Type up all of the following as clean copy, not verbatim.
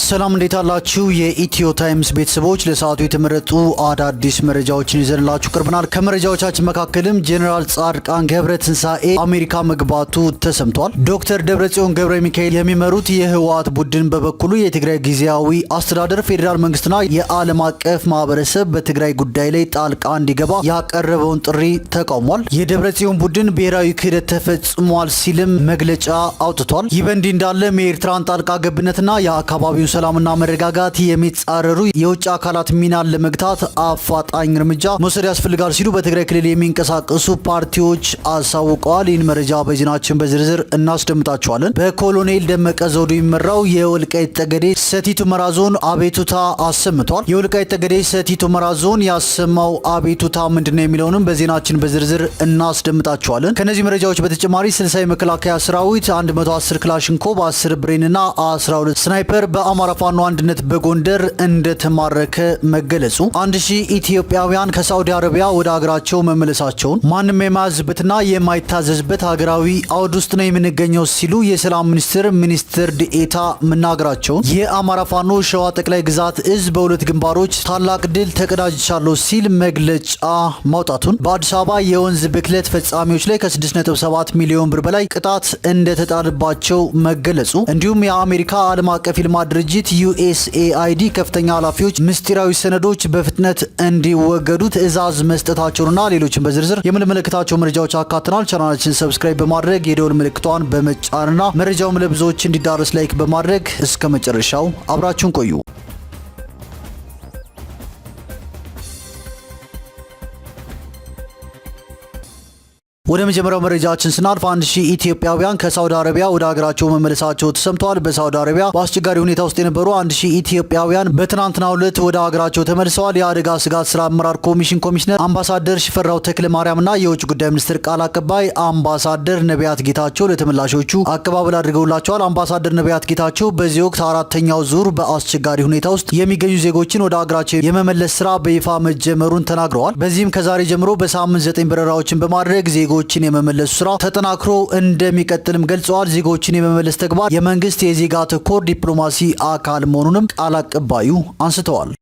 ሰላም እንዴት አላችሁ? የኢትዮ ታይምስ ቤተሰቦች ለሰዓቱ የተመረጡ አዳዲስ መረጃዎችን ይዘንላችሁ ቀርበናል። ከመረጃዎቻችን መካከልም ጄኔራል ጻድቃን ገብረትንሳኤ አሜሪካ መግባቱ ተሰምቷል። ዶክተር ደብረጽዮን ገብረ ሚካኤል የሚመሩት የህወሓት ቡድን በበኩሉ የትግራይ ጊዜያዊ አስተዳደር ፌዴራል መንግስትና የዓለም አቀፍ ማህበረሰብ በትግራይ ጉዳይ ላይ ጣልቃ እንዲገባ ያቀረበውን ጥሪ ተቃውሟል። የደብረጽዮን ቡድን ብሔራዊ ክህደት ተፈጽሟል ሲልም መግለጫ አውጥቷል። ይህ በእንዲህ እንዳለም የኤርትራን ጣልቃ ገብነትና የአካባቢውን ሰላምና መረጋጋት የሚጻረሩ የውጭ አካላት ሚናን ለመግታት አፋጣኝ እርምጃ መውሰድ ያስፈልጋል ሲሉ በትግራይ ክልል የሚንቀሳቀሱ ፓርቲዎች አሳውቀዋል። ይህን መረጃ በዜናችን በዝርዝር እናስደምጣቸዋለን። በኮሎኔል ደመቀ ዘውዱ የሚመራው የወልቃይት ጠገዴ ሰቲት ሁመራ ዞን አቤቱታ አሰምቷል። የወልቃይት ጠገዴ ሰቲት ሁመራ ዞን ያሰማው አቤቱታ ምንድነው የሚለውንም በዜናችን በዝርዝር እናስደምጣቸዋለን። ከነዚህ መረጃዎች በተጨማሪ 60 የመከላከያ ሰራዊት 110 ክላሽንኮቭ 10 ብሬንና 12 ስናይፐር በአማራ ፋኖ አንድነት በጎንደር እንደተማረከ መገለጹ፣ 1000 ኢትዮጵያውያን ከሳዑዲ አረቢያ ወደ ሀገራቸው መመለሳቸውን፣ ማንም የማያዝበትና የማይታዘዝበት ሀገራዊ አውድ ውስጥ ነው የምንገኘው ሲሉ የሰላም ሚኒስትር ዲኤታ መናገራቸውን፣ የአማራ ፋኖ ሸዋ ጠቅላይ ግዛት እዝ በሁለት ግንባሮች ታላቅ ድል ተቀዳጅቻለሁ ሲል መግለጫ ማውጣቱን፣ በአዲስ አበባ የወንዝ ብክለት ፈጻሚዎች ላይ ከ6.7 ሚሊዮን ብር በላይ ቅጣት እንደተጣለባቸው መገለጹ፣ እንዲሁም የአሜሪካ ዓለም አቀፍ ልማት ድርጅት USAID ከፍተኛ ኃላፊዎች ምስጢራዊ ሰነዶች በፍጥነት እንዲወገዱ ትዕዛዝ መስጠታቸውንና ሌሎችን በዝርዝር የምንመለከታቸው መረጃዎች አካተናል። ቻናላችን ሰብስክራይብ በማድረግ የደወል ምልክቷን በመጫንና መረጃውም ለብዙዎች እንዲዳረስ ላይክ በማድረግ እስከ መጨረሻው አብራችሁን ቆዩ። ወደ መጀመሪያው መረጃችን ስናልፍ 1000 ኢትዮጵያውያን ከሳውዲ አረቢያ ወደ ሀገራቸው መመለሳቸው ተሰምቷል። በሳውዲ አረቢያ በአስቸጋሪ ሁኔታ ውስጥ የነበሩ 1000 ኢትዮጵያውያን በትናንትናው ዕለት ወደ ሀገራቸው ተመልሰዋል። የአደጋ ስጋት ስራ አመራር ኮሚሽን ኮሚሽነር አምባሳደር ሽፈራው ተክለ ማርያምና የውጭ ጉዳይ ሚኒስትር ቃል አቀባይ አምባሳደር ነቢያት ጌታቸው ለተመላሾቹ አቀባበል አድርገውላቸዋል። አምባሳደር ነቢያት ጌታቸው በዚህ ወቅት አራተኛው ዙር በአስቸጋሪ ሁኔታ ውስጥ የሚገኙ ዜጎችን ወደ ሀገራቸው የመመለስ ስራ በይፋ መጀመሩን ተናግረዋል። በዚህም ከዛሬ ጀምሮ በሳምንት 9 በረራዎችን በማድረግ ዜጎችን የመመለሱ ስራ ተጠናክሮ እንደሚቀጥልም ገልጸዋል። ዜጎችን የመመለስ ተግባር የመንግስት የዜጋ ተኮር ዲፕሎማሲ አካል መሆኑንም ቃል አቀባዩ አንስተዋል።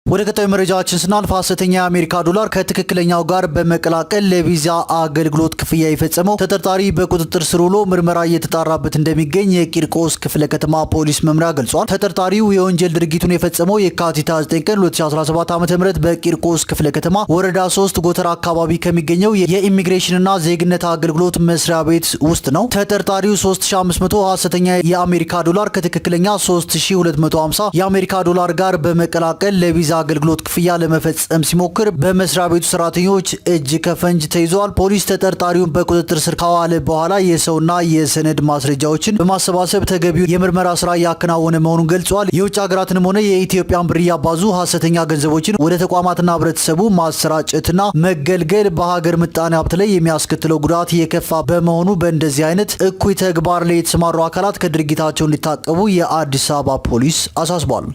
ወደ ቀጣዩ መረጃችን ስናልፍ ሐሰተኛ የአሜሪካ ዶላር ከትክክለኛው ጋር በመቀላቀል ለቪዛ አገልግሎት ክፍያ የፈጸመው ተጠርጣሪ በቁጥጥር ስር ውሎ ምርመራ እየተጣራበት እንደሚገኝ የቂርቆስ ክፍለ ከተማ ፖሊስ መምሪያ ገልጿል። ተጠርጣሪው የወንጀል ድርጊቱን የፈጸመው የካቲት 9 ቀን 2017 ዓ.ም በቂርቆስ ክፍለ ከተማ ወረዳ 3 ጎተራ አካባቢ ከሚገኘው የኢሚግሬሽንና ዜግነት አገልግሎት መስሪያ ቤት ውስጥ ነው። ተጠርጣሪው 3500 ሐሰተኛ የአሜሪካ ዶላር ከትክክለኛ 3250 የአሜሪካ ዶላር ጋር በመቀላቀል ለቪዛ አገልግሎት ክፍያ ለመፈጸም ሲሞክር በመስሪያ ቤቱ ሰራተኞች እጅ ከፈንጅ ተይዘዋል። ፖሊስ ተጠርጣሪውን በቁጥጥር ስር ካዋለ በኋላ የሰውና የሰነድ ማስረጃዎችን በማሰባሰብ ተገቢው የምርመራ ስራ ያከናወነ መሆኑን ገልጿል። የውጭ ሀገራትንም ሆነ የኢትዮጵያን ብር ያባዙ ሐሰተኛ ገንዘቦችን ወደ ተቋማትና ህብረተሰቡ ማሰራጨትና መገልገል በሀገር ምጣኔ ሀብት ላይ የሚያስከትለው ጉዳት የከፋ በመሆኑ በእንደዚህ አይነት እኩይ ተግባር ላይ የተሰማሩ አካላት ከድርጊታቸው እንዲታቀቡ የአዲስ አበባ ፖሊስ አሳስቧል።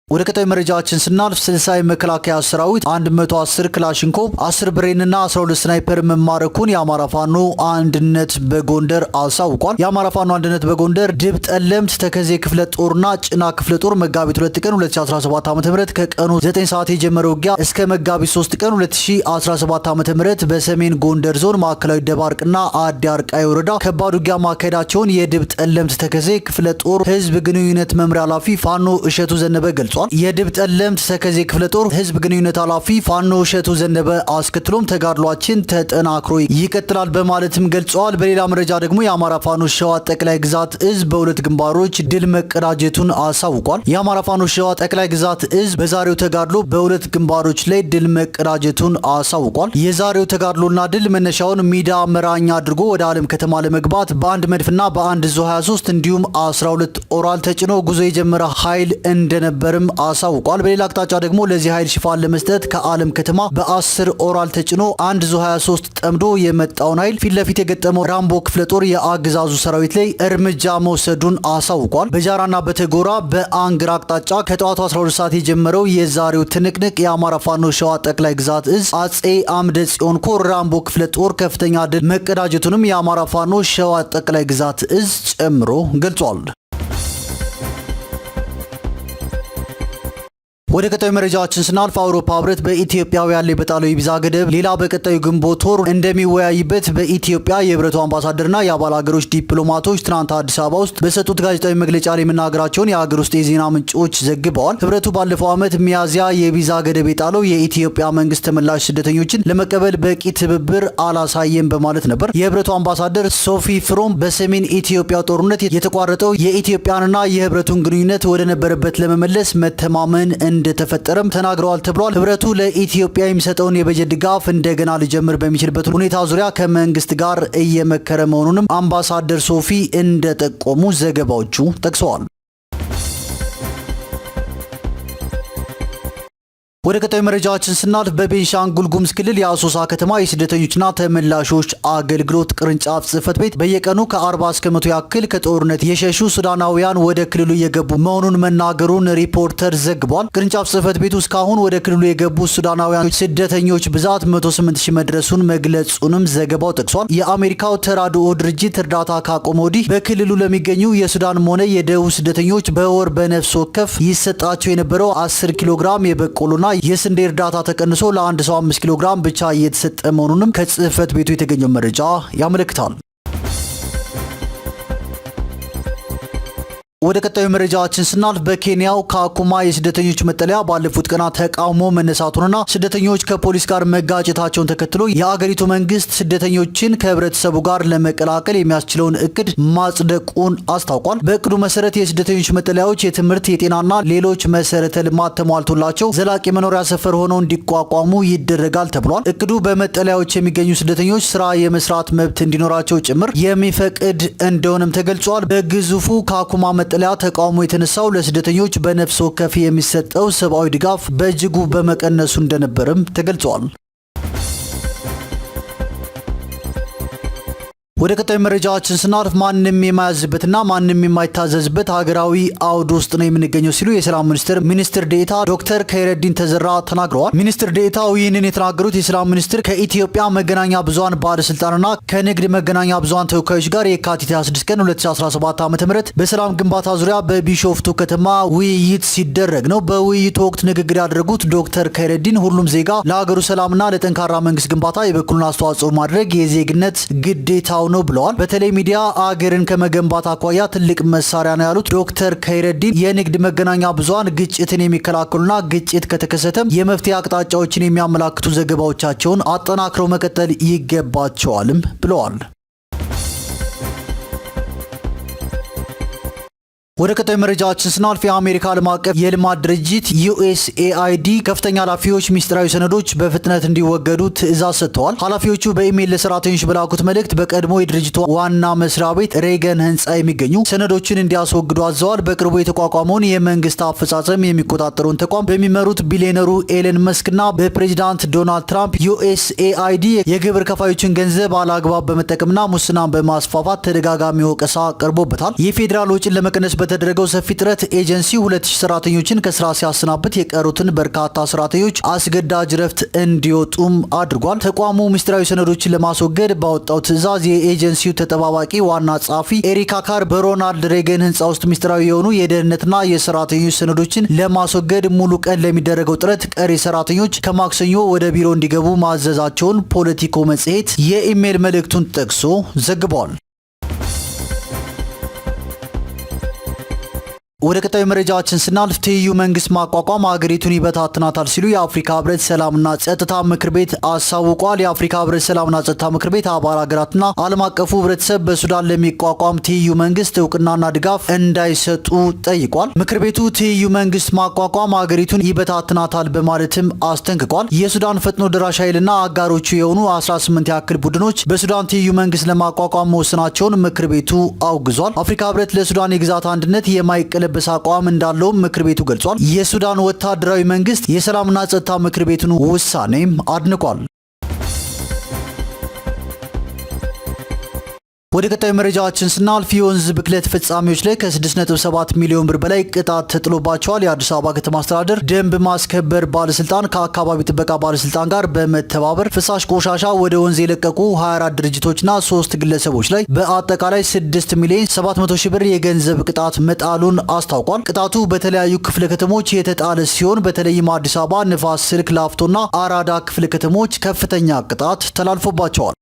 ወደ ቀጣዩ መረጃችን ስናልፍ 60 የመከላከያ ሰራዊት 110 ክላሽንኮቭ 10 ብሬንና 12 ስናይፐር መማረኩን የአማራ ፋኖ አንድነት በጎንደር አሳውቋል። የአማራ ፋኖ አንድነት በጎንደር ድብ ጠለምት ተከዜ ክፍለ ጦርና ጭና ክፍለ ጦር መጋቢት 2 ቀን 2017 ዓ.ም ከቀኑ 9 ሰዓት የጀመረው ውጊያ እስከ መጋቢት 3 ቀን 2017 ዓ.ም በሰሜን ጎንደር ዞን ማዕከላዊ ደባርቅና አዲ አርቃይ ወረዳ ከባድ ውጊያ ማካሄዳቸውን የድብ ጠለምት ተከዜ ክፍለ ጦር ህዝብ ግንኙነት መምሪያ ኃላፊ ፋኖ እሸቱ ዘነበ ገልጿል። የድብ ጠለምት ተከዜ ክፍለ ጦር ህዝብ ግንኙነት ኃላፊ ፋኖ እሸቱ ዘነበ አስከትሎም ተጋድሏችን ተጠናክሮ ይቀጥላል በማለትም ገልጸዋል። በሌላ መረጃ ደግሞ የአማራ ፋኖ ሸዋ ጠቅላይ ግዛት እዝ በሁለት ግንባሮች ድል መቀዳጀቱን አሳውቋል። የአማራ ፋኖ ሸዋ ጠቅላይ ግዛት እዝ በዛሬው ተጋድሎ በሁለት ግንባሮች ላይ ድል መቀዳጀቱን አሳውቋል። የዛሬው ተጋድሎና ድል መነሻውን ሚዳ መራኛ አድርጎ ወደ ዓለም ከተማ ለመግባት በአንድ መድፍና በአንድ ዙ 23 እንዲሁም 12 ኦራል ተጭኖ ጉዞ የጀመረ ኃይል እንደነበርም አሳውቋል። በሌላ አቅጣጫ ደግሞ ለዚህ ኃይል ሽፋን ለመስጠት ከአለም ከተማ በ10 ኦራል ተጭኖ አንድ ዙ 23 ጠምዶ የመጣውን ኃይል ፊት ለፊት የገጠመው ራምቦ ክፍለ ጦር የአገዛዙ ሰራዊት ላይ እርምጃ መውሰዱን አሳውቋል። በጃራና በተጎራ በአንግራ አቅጣጫ ከጠዋቱ 12 ሰዓት የጀመረው የዛሬው ትንቅንቅ የአማራ ፋኖ ሸዋ ጠቅላይ ግዛት እዝ አጼ አምደ ጽዮን ኮር ራምቦ ክፍለ ጦር ከፍተኛ ድል መቀዳጀቱንም የአማራ ፋኖ ሸዋ ጠቅላይ ግዛት እዝ ጨምሮ ገልጿል። ወደ ቀጣዩ መረጃችን ስናልፍ አውሮፓ ህብረት በኢትዮጵያውያን ላይ በጣለው የቪዛ ገደብ ሌላ በቀጣዩ ግንቦት ወር እንደሚወያይበት በኢትዮጵያ የህብረቱ አምባሳደርና የአባል ሀገሮች ዲፕሎማቶች ትናንት አዲስ አበባ ውስጥ በሰጡት ጋዜጣዊ መግለጫ ላይ መናገራቸውን የሀገር ውስጥ የዜና ምንጮች ዘግበዋል። ህብረቱ ባለፈው ዓመት ሚያዝያ የቪዛ ገደብ የጣለው የኢትዮጵያ መንግስት ተመላሽ ስደተኞችን ለመቀበል በቂ ትብብር አላሳየም በማለት ነበር። የህብረቱ አምባሳደር ሶፊ ፍሮም በሰሜን ኢትዮጵያ ጦርነት የተቋረጠው የኢትዮጵያንና የህብረቱን ግንኙነት ወደ ነበረበት ለመመለስ መተማመን እንደተፈጠረም ተናግረዋል ተብሏል። ህብረቱ ለኢትዮጵያ የሚሰጠውን የበጀት ድጋፍ እንደገና ሊጀምር በሚችልበት ሁኔታ ዙሪያ ከመንግስት ጋር እየመከረ መሆኑንም አምባሳደር ሶፊ እንደጠቆሙ ዘገባዎቹ ጠቅሰዋል። ወደ ቀጣዩ መረጃችን ስናልፍ በቤንሻንጉል ጉሙዝ ክልል የአሶሳ ከተማ የስደተኞችና ተመላሾች አገልግሎት ቅርንጫፍ ጽህፈት ቤት በየቀኑ ከ40 እስከ 100 ያክል ከጦርነት የሸሹ ሱዳናውያን ወደ ክልሉ እየገቡ መሆኑን መናገሩን ሪፖርተር ዘግቧል። ቅርንጫፍ ጽህፈት ቤቱ እስካሁን ወደ ክልሉ የገቡ ሱዳናውያን ስደተኞች ብዛት 108,000 መድረሱን መግለጹንም ዘገባው ጠቅሷል። የአሜሪካው ተራድኦ ድርጅት እርዳታ ካቆመ ወዲህ በክልሉ ለሚገኙ የሱዳንም ሆነ የደቡብ ስደተኞች በወር በነፍስ ወከፍ ይሰጣቸው የነበረው 10 ኪሎ ግራም የበቆሎና የስንዴ እርዳታ ተቀንሶ ለአንድ ሰው 5 ኪሎ ግራም ብቻ እየተሰጠ መሆኑንም ከጽህፈት ቤቱ የተገኘው መረጃ ያመለክታል። ወደ ቀጣዩ መረጃችን ስናልፍ በኬንያው ካኩማ የስደተኞች መጠለያ ባለፉት ቀናት ተቃውሞ መነሳቱንና ስደተኞች ከፖሊስ ጋር መጋጨታቸውን ተከትሎ የአገሪቱ መንግስት ስደተኞችን ከህብረተሰቡ ጋር ለመቀላቀል የሚያስችለውን እቅድ ማጽደቁን አስታውቋል። በእቅዱ መሰረት የስደተኞች መጠለያዎች የትምህርት፣ የጤናና ሌሎች መሰረተ ልማት ተሟልቶላቸው ዘላቂ መኖሪያ ሰፈር ሆነው እንዲቋቋሙ ይደረጋል ተብሏል። እቅዱ በመጠለያዎች የሚገኙ ስደተኞች ስራ የመስራት መብት እንዲኖራቸው ጭምር የሚፈቅድ እንደሆነም ተገልጿል። በግዙፉ ካኩማ መጠለያ ተቃውሞ የተነሳው ለስደተኞች በነፍስ ወከፍ የሚሰጠው ሰብአዊ ድጋፍ በእጅጉ በመቀነሱ እንደነበርም ተገልጿል። ወደ ቀጣይ መረጃችን ስናልፍ ማንንም የማያዝበትና ማንንም የማይታዘዝበት ሀገራዊ አውድ ውስጥ ነው የምንገኘው ሲሉ የሰላም ሚኒስትር ዴኤታ ዶክተር ከይረዲን ተዘራ ተናግረዋል። ሚኒስትር ዴኤታው ይህንን የተናገሩት የሰላም ሚኒስትር ከኢትዮጵያ መገናኛ ብዙሃን ባለስልጣንና ከንግድ መገናኛ ብዙሃን ተወካዮች ጋር የካቲት 26 ቀን 2017 ዓ.ም በሰላም ግንባታ ዙሪያ በቢሾፍቱ ከተማ ውይይት ሲደረግ ነው። በውይይቱ ወቅት ንግግር ያደረጉት ዶክተር ከይረዲን ሁሉም ዜጋ ለሀገሩ ሰላምና ለጠንካራ መንግስት ግንባታ የበኩሉን አስተዋጽኦ ማድረግ የዜግነት ግዴታው ነው ብለዋል። በተለይ ሚዲያ አገርን ከመገንባት አኳያ ትልቅ መሳሪያ ነው ያሉት ዶክተር ከይረዲን የንግድ መገናኛ ብዙሃን ግጭትን የሚከላከሉና ግጭት ከተከሰተም የመፍትሄ አቅጣጫዎችን የሚያመላክቱ ዘገባዎቻቸውን አጠናክረው መቀጠል ይገባቸዋልም ብለዋል። ወደ ቀጣይ መረጃችን ስናልፍ የአሜሪካ ዓለም አቀፍ የልማት ድርጅት USAID ከፍተኛ ኃላፊዎች ሚስጥራዊ ሰነዶች በፍጥነት እንዲወገዱ ትዕዛዝ ሰጥተዋል። ኃላፊዎቹ በኢሜይል ለሰራተኞች በላኩት መልእክት በቀድሞ የድርጅቱ ዋና መስሪያ ቤት ሬገን ህንፃ የሚገኙ ሰነዶችን እንዲያስወግዱ አዘዋል። በቅርቡ የተቋቋመውን የመንግስት አፈጻጸም የሚቆጣጠሩን ተቋም በሚመሩት ቢሊዮነሩ ኤለን መስክና በፕሬዚዳንት ዶናልድ ትራምፕ USAID የግብር ከፋዮችን ገንዘብ አላግባብ በመጠቀምና ሙስናን በማስፋፋት ተደጋጋሚ ወቀሳ ቀርቦበታል። የፌዴራል ወጪን ለመቀነስ በተደረገው ሰፊ ጥረት ኤጀንሲው 2000 ሰራተኞችን ከስራ ሲያሰናብት የቀሩትን በርካታ ሰራተኞች አስገዳጅ ረፍት እንዲወጡም አድርጓል። ተቋሙ ምስጢራዊ ሰነዶችን ለማስወገድ ባወጣው ትዕዛዝ የኤጀንሲው ተጠባባቂ ዋና ጸሐፊ ኤሪካ ካር በሮናልድ ሬገን ህንፃ ውስጥ ምስጢራዊ የሆኑ የደህንነትና የሰራተኞች ሰነዶችን ለማስወገድ ሙሉ ቀን ለሚደረገው ጥረት ቀሪ ሰራተኞች ከማክሰኞ ወደ ቢሮ እንዲገቡ ማዘዛቸውን ፖለቲኮ መጽሔት የኢሜይል መልእክቱን ጠቅሶ ዘግቧል። ወደ ቀጣዩ መረጃችን ስናልፍ ትይዩ መንግስት ማቋቋም ሀገሪቱን ይበታትናታል ሲሉ የአፍሪካ ህብረት ሰላምና ጸጥታ ምክር ቤት አሳውቋል። የአፍሪካ ህብረት ሰላምና ጸጥታ ምክር ቤት አባል ሀገራትና ዓለም አቀፉ ህብረተሰብ በሱዳን ለሚቋቋም ትይዩ መንግስት እውቅናና ድጋፍ እንዳይሰጡ ጠይቋል። ምክር ቤቱ ትይዩ መንግስት ማቋቋም ሀገሪቱን ይበታትናታል በማለትም አስጠንቅቋል። የሱዳን ፈጥኖ ደራሽ ኃይልና አጋሮቹ የሆኑ 18 ያክል ቡድኖች በሱዳን ትይዩ መንግስት ለማቋቋም መወሰናቸውን ምክር ቤቱ አውግዟል። አፍሪካ ህብረት ለሱዳን የግዛት አንድነት የማይቀለ የተለበሰ አቋም እንዳለው ምክር ቤቱ ገልጿል። የሱዳን ወታደራዊ መንግስት የሰላምና ጸጥታ ምክር ቤቱን ውሳኔም አድንቋል። ወደ ቀጣዩ መረጃችን ስናልፍ የወንዝ ብክለት ፍጻሜዎች ላይ ከ6.7 ሚሊዮን ብር በላይ ቅጣት ተጥሎባቸዋል። የአዲስ አበባ ከተማ አስተዳደር ደንብ ማስከበር ባለስልጣን ከአካባቢ ጥበቃ ባለስልጣን ጋር በመተባበር ፍሳሽ ቆሻሻ ወደ ወንዝ የለቀቁ 24 ድርጅቶችና 3 ግለሰቦች ላይ በአጠቃላይ 6 ሚሊዮን 700 ሺህ ብር የገንዘብ ቅጣት መጣሉን አስታውቋል። ቅጣቱ በተለያዩ ክፍለ ከተሞች የተጣለ ሲሆን በተለይም አዲስ አበባ፣ ንፋስ ስልክ፣ ላፍቶና አራዳ ክፍለ ከተሞች ከፍተኛ ቅጣት ተላልፎባቸዋል።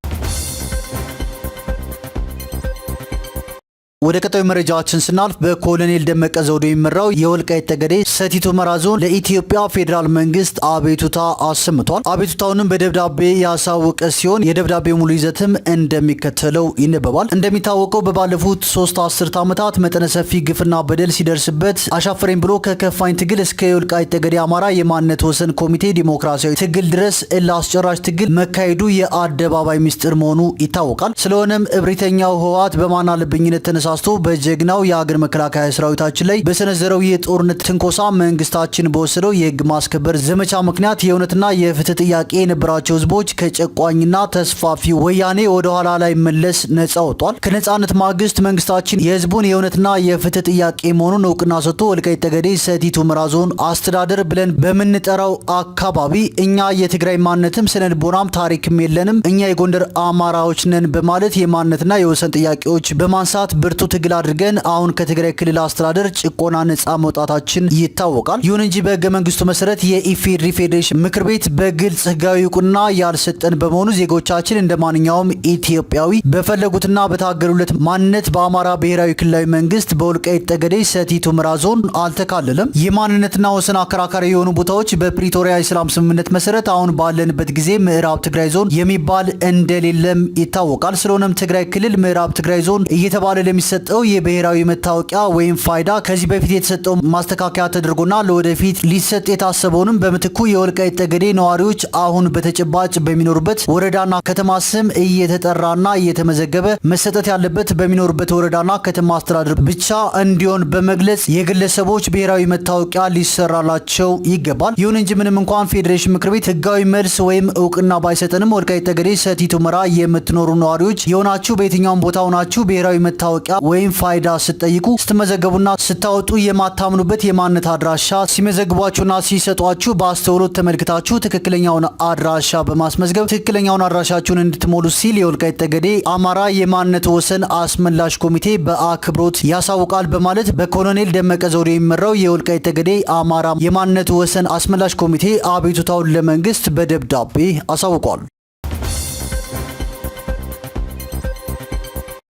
ወደ ቀጣዩ መረጃችን ስናልፍ በኮሎኔል ደመቀ ዘውዱ የሚመራው የወልቃይት ጠገዴ ሰቲት ሁመራ ዞን ለኢትዮጵያ ፌዴራል መንግስት አቤቱታ አሰምቷል። አቤቱታውንም በደብዳቤ ያሳወቀ ሲሆን የደብዳቤው ሙሉ ይዘትም እንደሚከተለው ይነበባል። እንደሚታወቀው በባለፉት 3 አስርት ዓመታት መጠነ ሰፊ ግፍና በደል ሲደርስበት አሻፈረኝ ብሎ ከከፋኝ ትግል እስከ የወልቃይት ጠገዴ አማራ የማንነት ወሰን ኮሚቴ ዲሞክራሲያዊ ትግል ድረስ ለአስጨራሽ ትግል መካሄዱ የአደባባይ ሚስጥር መሆኑ ይታወቃል። ስለሆነም እብሪተኛው ህወሓት በማናለብኝነት ተነሳስቶ በጀግናው የሀገር መከላከያ ሰራዊታችን ላይ በሰነዘረው የጦርነት ትንኮሳ መንግስታችን በወሰደው የህግ ማስከበር ዘመቻ ምክንያት የእውነትና የፍትህ ጥያቄ የነበራቸው ህዝቦች ከጨቋኝና ተስፋፊ ወያኔ ወደ ኋላ ላይ መለስ ነጻ ወጥቷል። ከነጻነት ማግስት መንግስታችን የህዝቡን የእውነትና የፍትህ ጥያቄ መሆኑን እውቅና ሰጥቶ ወልቃይት ጠገዴ ሰቲት ሁመራ ዞን አስተዳደር ብለን በምንጠራው አካባቢ እኛ የትግራይ ማንነትም ስነ ልቦናም ታሪክም የለንም፣ እኛ የጎንደር አማራዎች ነን በማለት የማንነትና የወሰን ጥያቄዎች በማንሳት ብርቱ ትግል አድርገን አሁን ከትግራይ ክልል አስተዳደር ጭቆና ነጻ መውጣታችን ይታወቃል። ይሁን እንጂ በህገ መንግስቱ መሰረት የኢፌዴሪ ፌዴሬሽን ምክር ቤት በግልጽ ህጋዊ እውቅና ያልሰጠን በመሆኑ ዜጎቻችን እንደማንኛውም ኢትዮጵያዊ በፈለጉትና በታገሉለት ማንነት በአማራ ብሔራዊ ክልላዊ መንግስት በወልቃይት ጠገዴ ሰቲት ሁመራ ዞን አልተካለለም። የማንነትና ወሰን አከራካሪ የሆኑ ቦታዎች በፕሪቶሪያ የሰላም ስምምነት መሰረት አሁን ባለንበት ጊዜ ምዕራብ ትግራይ ዞን የሚባል እንደሌለም ይታወቃል። ስለሆነም ትግራይ ክልል ምዕራብ ትግራይ ዞን እየተባለ ለሚሰጠው የብሔራዊ መታወቂያ ወይም ፋይዳ ከዚህ በፊት የተሰጠው ማስተካከያ ተደርጎና ለወደፊት ሊሰጥ የታሰበውንም በምትኩ የወልቃይት ጠገዴ ነዋሪዎች አሁን በተጨባጭ በሚኖሩበት ወረዳና ከተማ ስም እየተጠራና እየተመዘገበ መሰጠት ያለበት በሚኖሩበት ወረዳና ከተማ አስተዳደር ብቻ እንዲሆን በመግለጽ የግለሰቦች ብሔራዊ መታወቂያ ሊሰራላቸው ይገባል። ይሁን እንጂ ምንም እንኳን ፌዴሬሽን ምክር ቤት ህጋዊ መልስ ወይም እውቅና ባይሰጠንም ወልቃይት ጠገዴ ሰቲት ሁመራ የምትኖሩ ነዋሪዎች የሆናችሁ በየትኛውም ቦታ ሆናችሁ ብሔራዊ መታወቂያ ወይም ፋይዳ ስትጠይቁ ስትመዘገቡና ስታወጡ የማታምኑበት የማንነት አድራሻ ሲመዘግቧችሁና ሲሰጧችሁ በአስተውሎት ተመልክታችሁ ትክክለኛውን አድራሻ በማስመዝገብ ትክክለኛውን አድራሻችሁን እንድትሞሉ ሲል የወልቃይት ጠገዴ አማራ የማንነት ወሰን አስመላሽ ኮሚቴ በአክብሮት ያሳውቃል በማለት በኮሎኔል ደመቀ ዘውዱ የሚመራው የወልቃይት ጠገዴ አማራ የማንነት ወሰን አስመላሽ ኮሚቴ አቤቱታውን ለመንግስት በደብዳቤ አሳውቋል።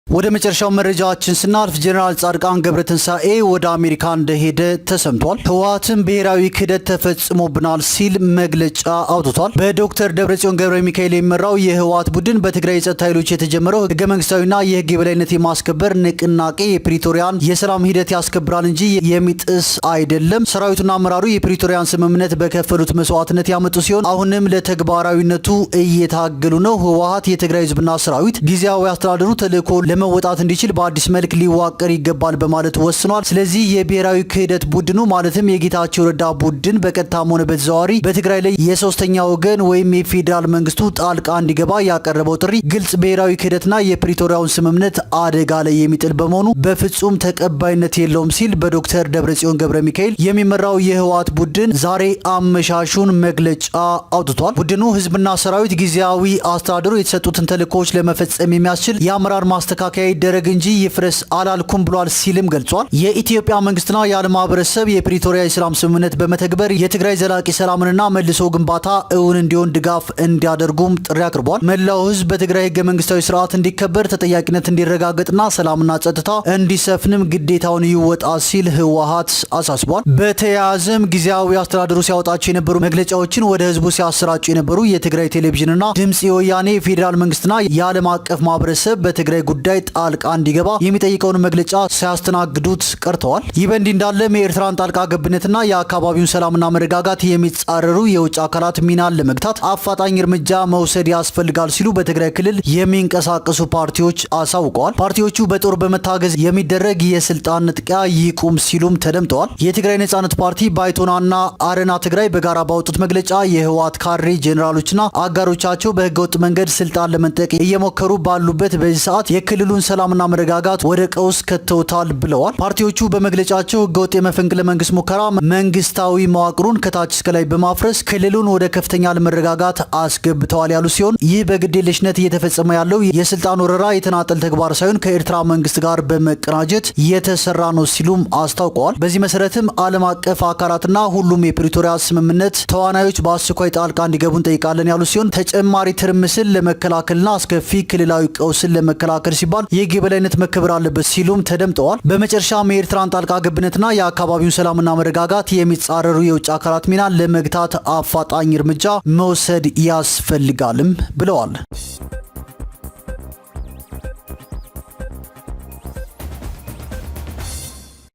ወደ መጨረሻው መረጃችን ስናልፍ ጀነራል ጻድቃን ገብረትንሳኤ ወደ አሜሪካ እንደሄደ ተሰምቷል። ህወሓትም ብሔራዊ ክህደት ተፈጽሞብናል ሲል መግለጫ አውጥቷል። በዶክተር ደብረጽዮን ገብረ ሚካኤል የሚመራው የህወሓት ቡድን በትግራይ የጸጥታ ኃይሎች የተጀመረው ህገ መንግስታዊና የህግ የበላይነት የማስከበር ንቅናቄ የፕሪቶሪያን የሰላም ሂደት ያስከብራል እንጂ የሚጥስ አይደለም። ሰራዊቱና አመራሩ የፕሪቶሪያን ስምምነት በከፈሉት መስዋዕትነት ያመጡ ሲሆን አሁንም ለተግባራዊነቱ እየታገሉ ነው። ህወሓት የትግራይ ህዝብና ሰራዊት ጊዜያዊ አስተዳደሩ ተልእኮ መወጣት እንዲችል በአዲስ መልክ ሊዋቀር ይገባል በማለት ወስኗል። ስለዚህ የብሔራዊ ክህደት ቡድኑ ማለትም የጌታቸው ረዳ ቡድን በቀጥታም ሆነ በተዘዋዋሪ በትግራይ ላይ የሶስተኛ ወገን ወይም የፌዴራል መንግስቱ ጣልቃ እንዲገባ ያቀረበው ጥሪ ግልጽ ብሔራዊ ክህደትና የፕሪቶሪያውን ስምምነት አደጋ ላይ የሚጥል በመሆኑ በፍጹም ተቀባይነት የለውም ሲል በዶክተር ደብረጽዮን ገብረ ሚካኤል የሚመራው የህወሓት ቡድን ዛሬ አመሻሹን መግለጫ አውጥቷል። ቡድኑ ህዝብና ሰራዊት ጊዜያዊ አስተዳደሩ የተሰጡትን ተልእኮዎች ለመፈጸም የሚያስችል የአመራር ማስተካከያ ይደረግ እንጂ ይፍረስ አላልኩም ብሏል ሲልም ገልጿል። የኢትዮጵያ መንግስትና የዓለም ማህበረሰብ የፕሪቶሪያ የሰላም ስምምነት በመተግበር የትግራይ ዘላቂ ሰላምንና መልሶ ግንባታ እውን እንዲሆን ድጋፍ እንዲያደርጉም ጥሪ አቅርቧል። መላው ህዝብ በትግራይ ህገ መንግስታዊ ስርዓት እንዲከበር፣ ተጠያቂነት እንዲረጋገጥና ሰላምና ጸጥታ እንዲሰፍንም ግዴታውን ይወጣ ሲል ህወሓት አሳስቧል። በተያያዘም ጊዜያዊ አስተዳደሩ ሲያወጣቸው የነበሩ መግለጫዎችን ወደ ህዝቡ ሲያሰራጩ የነበሩ የትግራይ ቴሌቪዥንና ድምጽ የወያኔ የፌዴራል መንግስትና የዓለም አቀፍ ማህበረሰብ በትግራይ ጉዳይ ጉዳይ ጣልቃ እንዲገባ የሚጠይቀውን መግለጫ ሳያስተናግዱት ቀርተዋል። ይህ በእንዲህ እንዳለም የኤርትራን ጣልቃ ገብነትና የአካባቢውን ሰላምና መረጋጋት የሚጻረሩ የውጭ አካላት ሚናን ለመግታት አፋጣኝ እርምጃ መውሰድ ያስፈልጋል ሲሉ በትግራይ ክልል የሚንቀሳቀሱ ፓርቲዎች አሳውቀዋል። ፓርቲዎቹ በጦር በመታገዝ የሚደረግ የስልጣን ንጥቂያ ይቁም ሲሉም ተደምጠዋል። የትግራይ ነጻነት ፓርቲ ባይቶናና አረና ትግራይ በጋራ ባወጡት መግለጫ የህወሓት ካድሬ ጄኔራሎችና አጋሮቻቸው በህገወጥ መንገድ ስልጣን ለመንጠቅ እየሞከሩ ባሉበት በዚህ ሰዓት የክልሉን ሰላምና መረጋጋት ወደ ቀውስ ከተውታል ብለዋል። ፓርቲዎቹ በመግለጫቸው ህገወጥ የመፈንቅለ መንግስት ሙከራ መንግስታዊ መዋቅሩን ከታች እስከ ላይ በማፍረስ ክልሉን ወደ ከፍተኛ አለመረጋጋት አስገብተዋል ያሉ ሲሆን ይህ በግዴለሽነት እየተፈጸመ ያለው የስልጣን ወረራ የተናጠል ተግባር ሳይሆን ከኤርትራ መንግስት ጋር በመቀናጀት የተሰራ ነው ሲሉም አስታውቀዋል። በዚህ መሰረትም ዓለም አቀፍ አካላትና ሁሉም የፕሪቶሪያ ስምምነት ተዋናዮች በአስቸኳይ ጣልቃ እንዲገቡ እንጠይቃለን ያሉ ሲሆን ተጨማሪ ትርምስን ለመከላከልና አስከፊ ክልላዊ ቀውስን ለመከላከል ሲባል የህግ የበላይነት መከበር አለበት ሲሉም ተደምጠዋል። በመጨረሻም የኤርትራን ጣልቃ ገብነትና የአካባቢውን ሰላምና መረጋጋት የሚጻረሩ የውጭ አካላት ሚና ለመግታት አፋጣኝ እርምጃ መውሰድ ያስፈልጋልም ብለዋል።